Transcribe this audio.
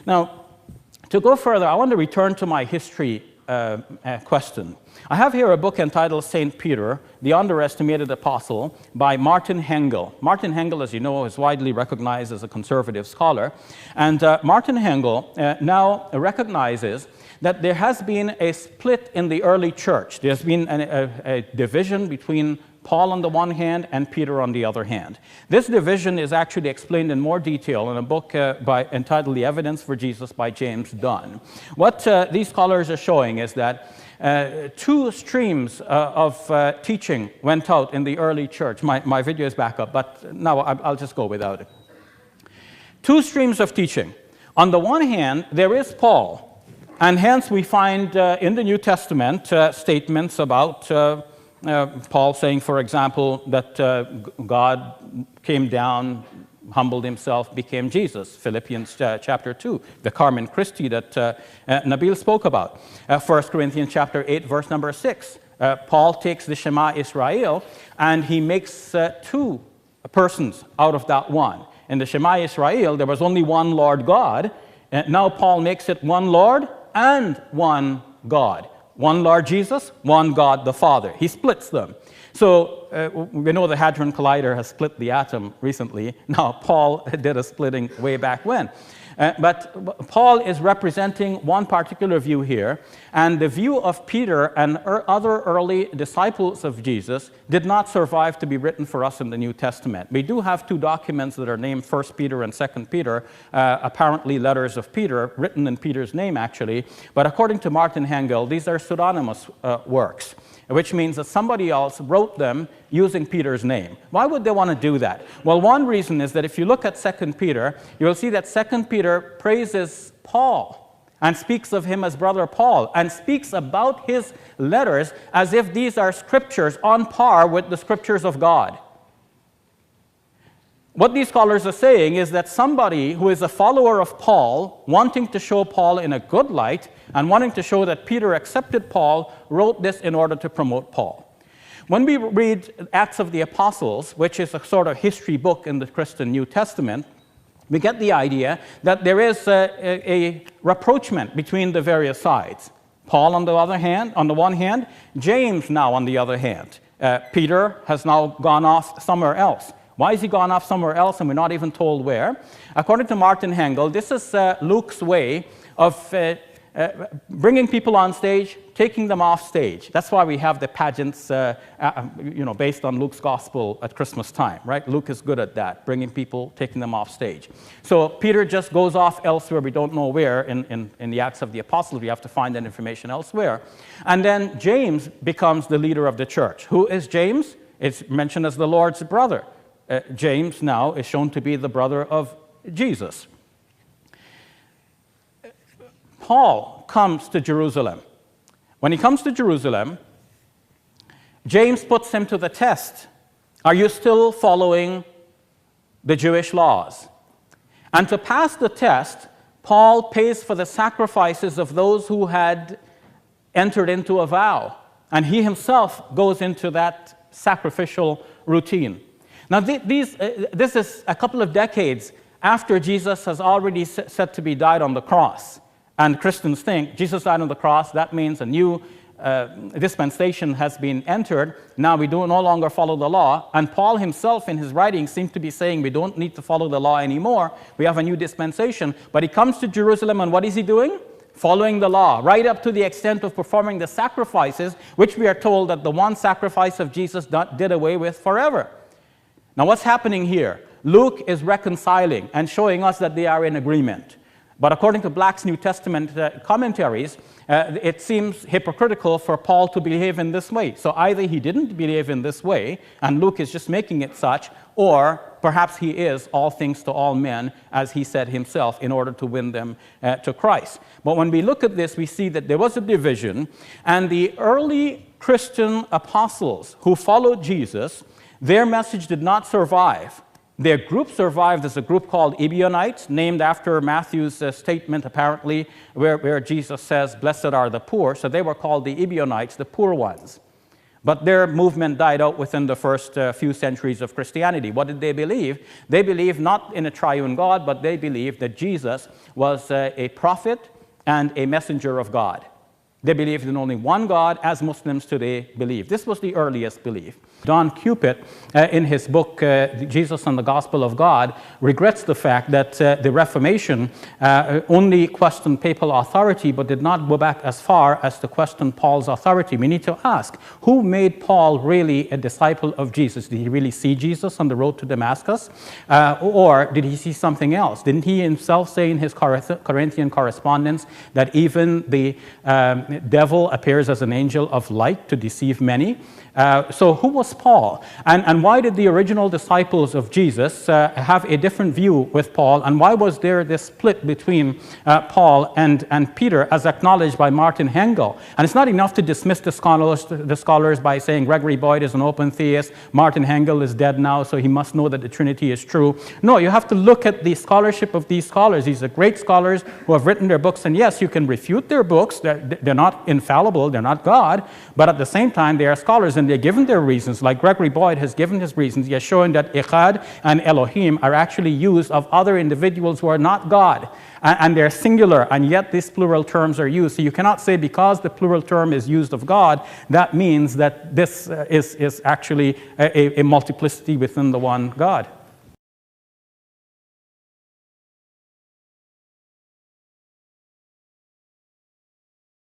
Now, to go further, I want to return to my history question. I have here a book entitled St. Peter, the Underestimated Apostle, by Martin Hengel. Martin Hengel, as you know, is widely recognized as a conservative scholar. And Martin Hengel now recognizes that there has been a split in the early church. There's been a division between Paul on the one hand and Peter on the other hand. This division is actually explained in more detail in a book entitled The Evidence for Jesus by James Dunn. What these scholars are showing is that two streams of teaching went out in the early church. My video is back up, but now I'll just go without it. Two streams of teaching. On the one hand, there is Paul, and hence we find in the New Testament statements about Paul saying, for example, that God came down, humbled himself, became Jesus. Philippians chapter 2, the Carmen Christi that Nabil spoke about. 1 Corinthians chapter 8, verse number 6. Paul takes the Shema Israel and he makes two persons out of that one. In the Shema Israel, there was only one Lord God. Now Paul makes it one Lord and one God. One Lord Jesus, one God the Father. He splits them. So we know the Hadron Collider has split the atom recently. Now, Paul did a splitting way back when. But Paul is representing one particular view here, and the view of Peter and other early disciples of Jesus did not survive to be written for us in the New Testament. We do have two documents that are named 1 Peter and 2 Peter, apparently letters of Peter, written in Peter's name actually, but according to Martin Hengel, these are pseudonymous works, which means that somebody else wrote them using Peter's name. Why would they want to do that? Well, one reason is that if you look at 2 Peter, you'll see that 2 Peter praises Paul and speaks of him as brother Paul and speaks about his letters as if these are scriptures on par with the scriptures of God. What these scholars are saying is that somebody who is a follower of Paul, wanting to show Paul in a good light and wanting to show that Peter accepted Paul, wrote this in order to promote Paul. When we read Acts of the Apostles, which is a sort of history book in the Christian New Testament, we get the idea that there is a rapprochement between the various sides. Paul on the one hand, James now on the other hand. Peter has now gone off somewhere else. Why has he gone off somewhere else and we're not even told where? According to Martin Hengel, this is Luke's way of bringing people on stage, taking them off stage. That's why we have the pageants based on Luke's gospel at Christmas time, right? Luke is good at that, bringing people, taking them off stage. So Peter just goes off elsewhere, we don't know where, in the Acts of the Apostles. We have to find that information elsewhere. And then James becomes the leader of the church. Who is James? It's mentioned as the Lord's brother. James now is shown to be the brother of Jesus. Paul comes to Jerusalem. When he comes to Jerusalem, James puts him to the test. Are you still following the Jewish laws? And to pass the test, Paul pays for the sacrifices of those who had entered into a vow. And he himself goes into that sacrificial routine. Now, this is a couple of decades after Jesus has already said to be died on the cross. And Christians think Jesus died on the cross, that means a new dispensation has been entered. Now we no longer follow the law. And Paul himself in his writings seems to be saying we don't need to follow the law anymore. We have a new dispensation. But he comes to Jerusalem and what is he doing? Following the law, right up to the extent of performing the sacrifices, which we are told that the one sacrifice of Jesus did away with forever. Now what's happening here? Luke is reconciling and showing us that they are in agreement. But according to Black's New Testament commentaries, it seems hypocritical for Paul to behave in this way. So either he didn't behave in this way, and Luke is just making it such, or perhaps he is all things to all men, as he said himself, in order to win them to Christ. But when we look at this, we see that there was a division, and the early Christian apostles who followed Jesus, their message did not survive. Their group survived as a group called Ebionites, named after Matthew's statement, apparently, where Jesus says, "Blessed are the poor." So they were called the Ebionites, the poor ones. But their movement died out within the first few centuries of Christianity. What did they believe? They believed not in a triune God, but they believed that Jesus was a prophet and a messenger of God. They believed in only one God, as Muslims today believe. This was the earliest belief. Don Cupid, in his book, Jesus and the Gospel of God, regrets the fact that the Reformation only questioned papal authority, but did not go back as far as to question Paul's authority. We need to ask, who made Paul really a disciple of Jesus? Did he really see Jesus on the road to Damascus? Or did he see something else? Didn't he himself say in his Corinthian correspondence that even the devil appears as an angel of light to deceive many? So who was Paul? And why did the original disciples of Jesus have a different view with Paul? And why was there this split between Paul and Peter, as acknowledged by Martin Hengel? And it's not enough to dismiss the scholars by saying Gregory Boyd is an open theist, Martin Hengel is dead now, so he must know that the Trinity is true. No, you have to look at the scholarship of these scholars. These are great scholars who have written their books, and yes, you can refute their books. They're not infallible, they're not God, but at the same time, they are scholars, and they're given their reasons. Like Gregory Boyd has given his reasons. He has shown that Echad and Elohim are actually used of other individuals who are not God, and they're singular, and yet these plural terms are used. So you cannot say because the plural term is used of God, that means that this is actually a multiplicity within the one God.